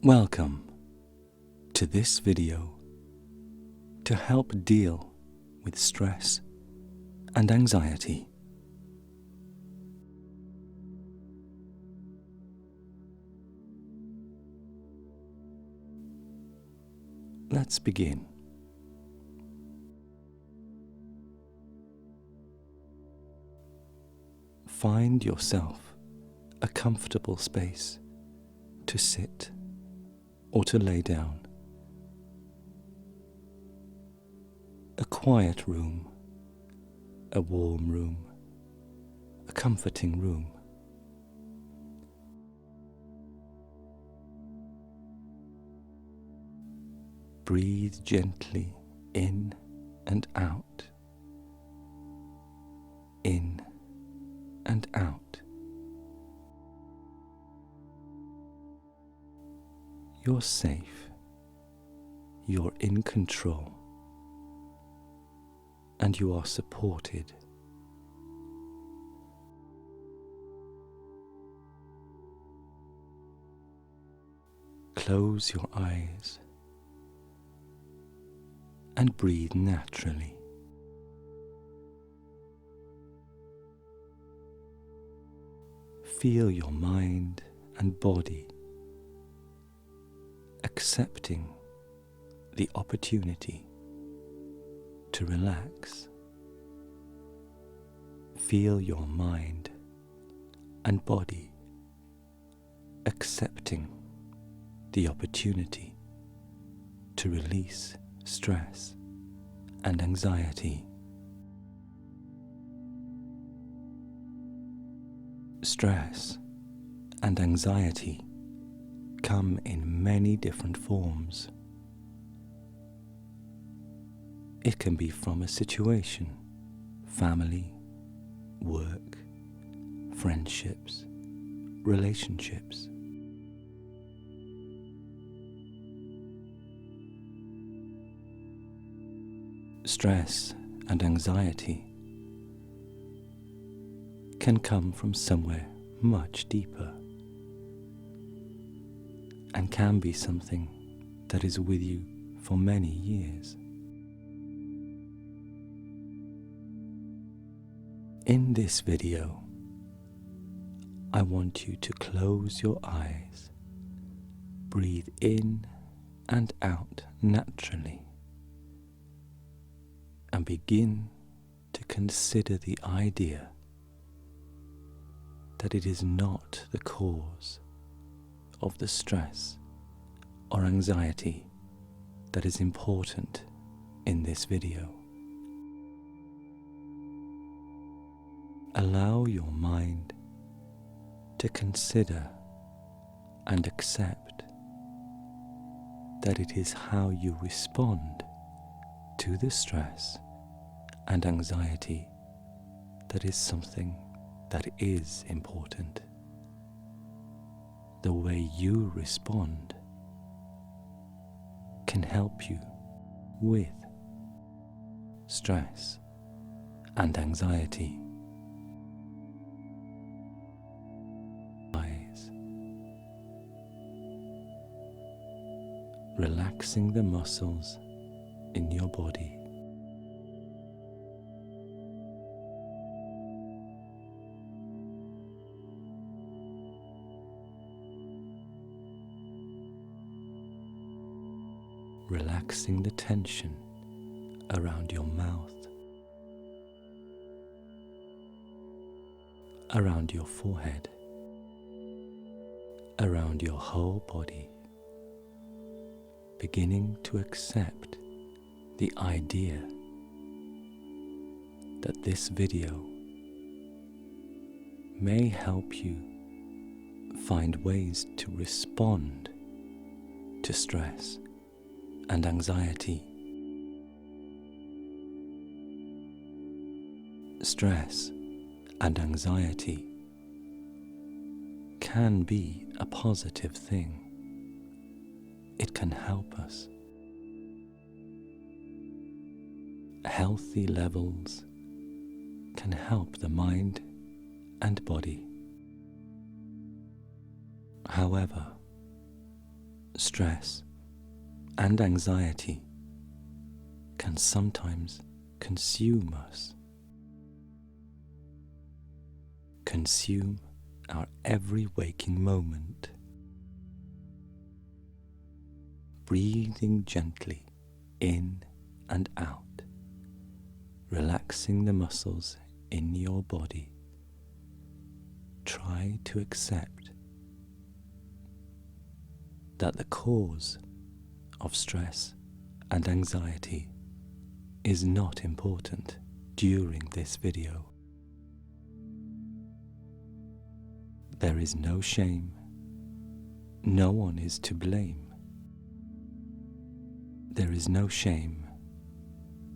Welcome to this video to help deal with stress and anxiety. Let's begin. Find yourself a comfortable space to sit or to lay down. A quiet room, a warm room, a comforting room. Breathe gently in and out, in and out. You're safe, you're in control, and you are supported. Close your eyes and breathe naturally. Feel your mind and body accepting the opportunity to relax. Feel your mind and body accepting the opportunity to release stress and anxiety. Stress and anxiety come in many different forms. It can be from a situation, family, work, friendships, relationships. Stress and anxiety can come from somewhere much deeper and can be something that is with you for many years. In this video, I want you to close your eyes, breathe in and out naturally, and begin to consider the idea that it is not the cause of the stress or anxiety that is important in this video. Allow your mind to consider and accept that it is how you respond to the stress and anxiety that is something that is important. The way you respond can help you with stress and anxiety. Eyes. Relaxing the muscles in your body. Relaxing the tension around your mouth, around your forehead, around your whole body, beginning to accept the idea that this video may help you find ways to respond to stress and anxiety. Stress and anxiety can be a positive thing. It can help us. Healthy levels can help the mind and body. However, Stress and anxiety can sometimes consume us, consume our every waking moment. Breathing gently in and out, relaxing the muscles in your body. Try to accept that the cause of stress and anxiety is not important during this video. There is no shame. No one is to blame. There is no shame,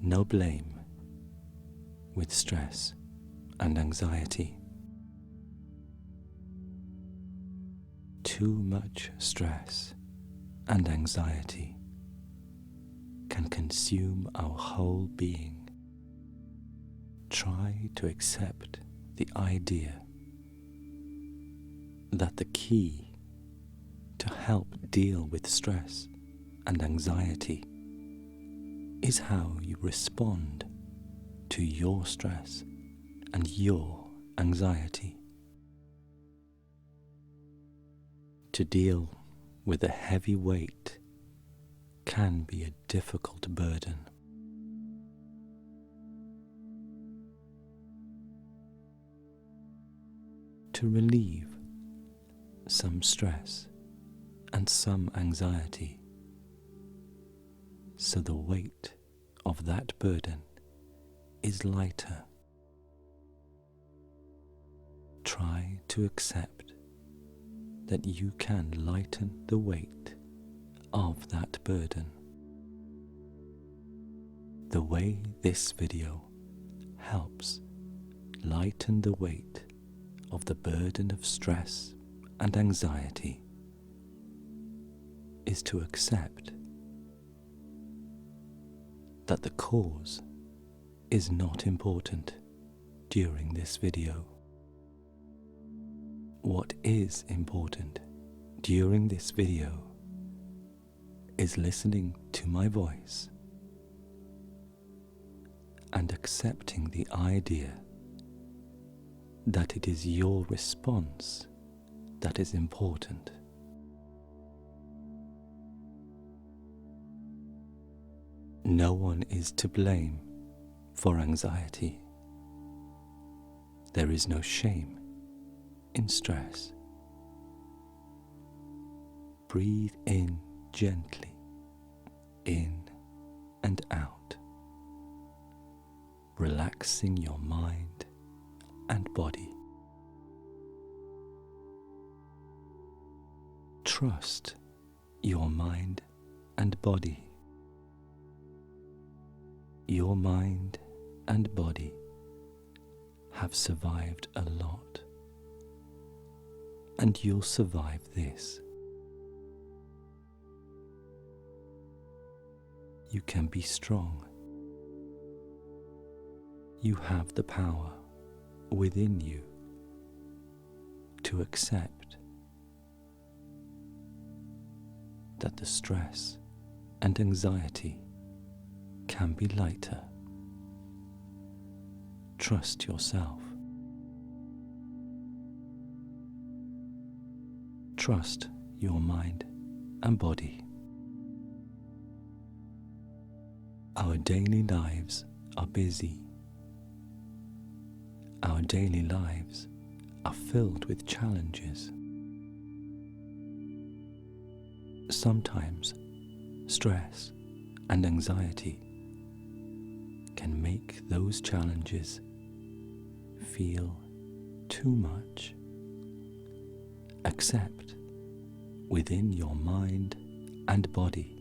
no blame with stress and anxiety. Too much stress and anxiety can consume our whole being. Try to accept the idea that the key to help deal with stress and anxiety is how you respond to your stress and your anxiety. To deal with a heavy weight can be a difficult burden. To relieve some stress and some anxiety, so the weight of that burden is lighter. Try to accept that you can lighten the weight of that burden. The way this video helps lighten the weight of the burden of stress and anxiety is to accept that the cause is not important during this video. What is important during this video is listening to my voice and accepting the idea that it is your response that is important. No one is to blame for anxiety. There is no shame in stress. Breathe in gently, in and out, relaxing your mind and body. Trust your mind and body. Your mind and body have survived a lot, and you'll survive this. You can be strong. You have the power within you to accept that the stress and anxiety can be lighter. Trust yourself. Trust your mind and body. Our daily lives are busy. Our daily lives are filled with challenges. Sometimes stress and anxiety can make those challenges feel too much. Accept within your mind and body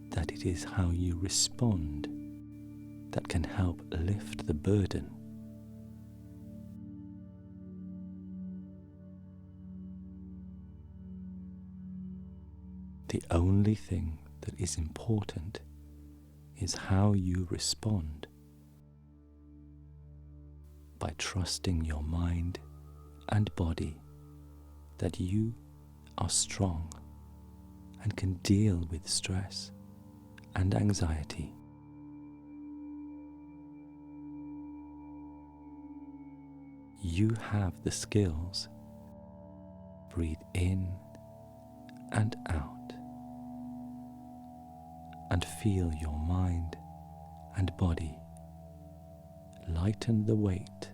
that it is how you respond that can help lift the burden. The only thing that is important is how you respond by trusting your mind and body that you are strong and can deal with stress and anxiety. You have the skills. Breathe in and out, and feel your mind and body lighten the weight.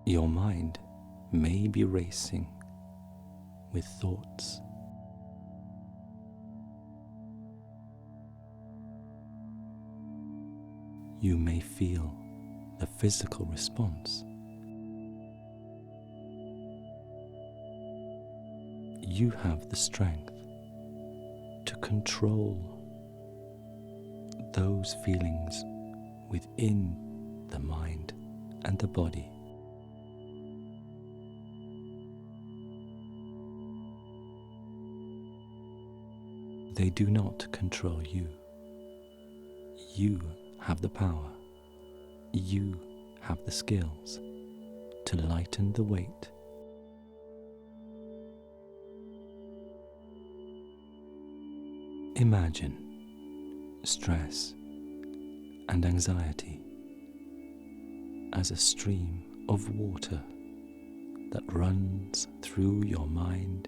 Your mind may be racing with thoughts. You may feel the physical response. You have the strength to control those feelings within the mind and the body. They do not control you. You have the power. You have the skills to lighten the weight. Imagine stress and anxiety as a stream of water that runs through your mind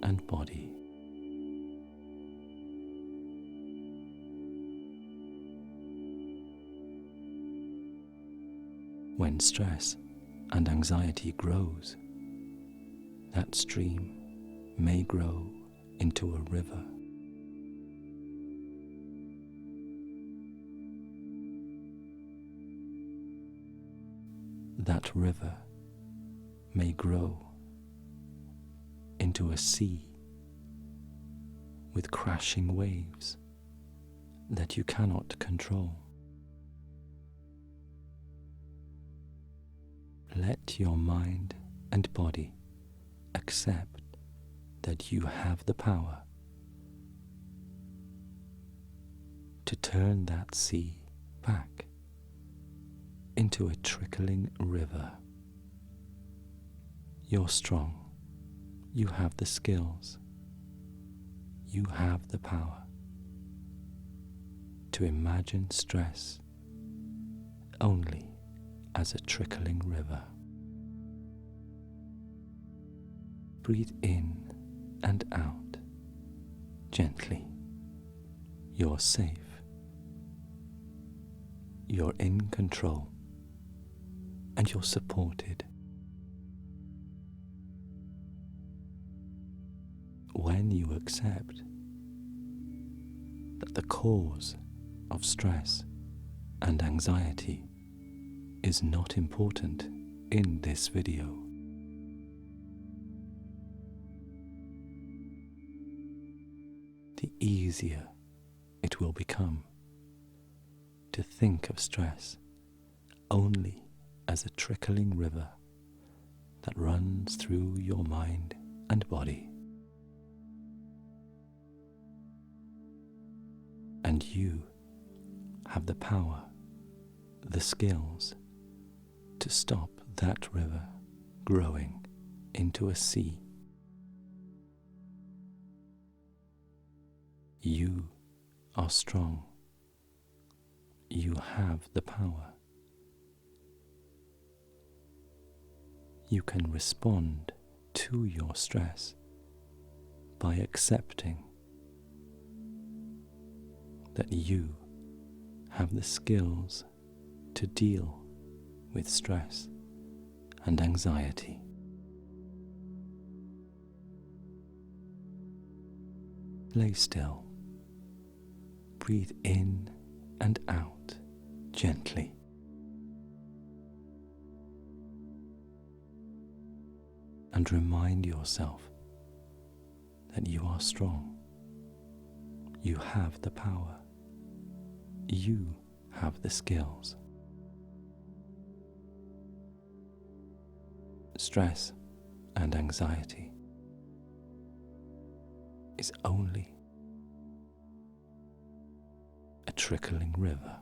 and body. When stress and anxiety grows, that stream may grow into a river. That river may grow into a sea with crashing waves that you cannot control. Let your mind and body accept that you have the power to turn that sea back into a trickling river. You're strong. You have the skills. You have the power to imagine stress only as a trickling river. Breathe in and out gently. You're safe. You're in control, and you're supported. When you accept that the cause of stress and anxiety is not important in this video, the easier it will become to think of stress only as a trickling river that runs through your mind and body. And you have the power, the skills to stop that river growing into a sea. You are strong. You have the power. You can respond to your stress by accepting that you have the skills to deal with stress and anxiety. Lay still. Breathe in and out gently. And remind yourself that you are strong. You have the power. You have the skills. Stress and anxiety is only a trickling river.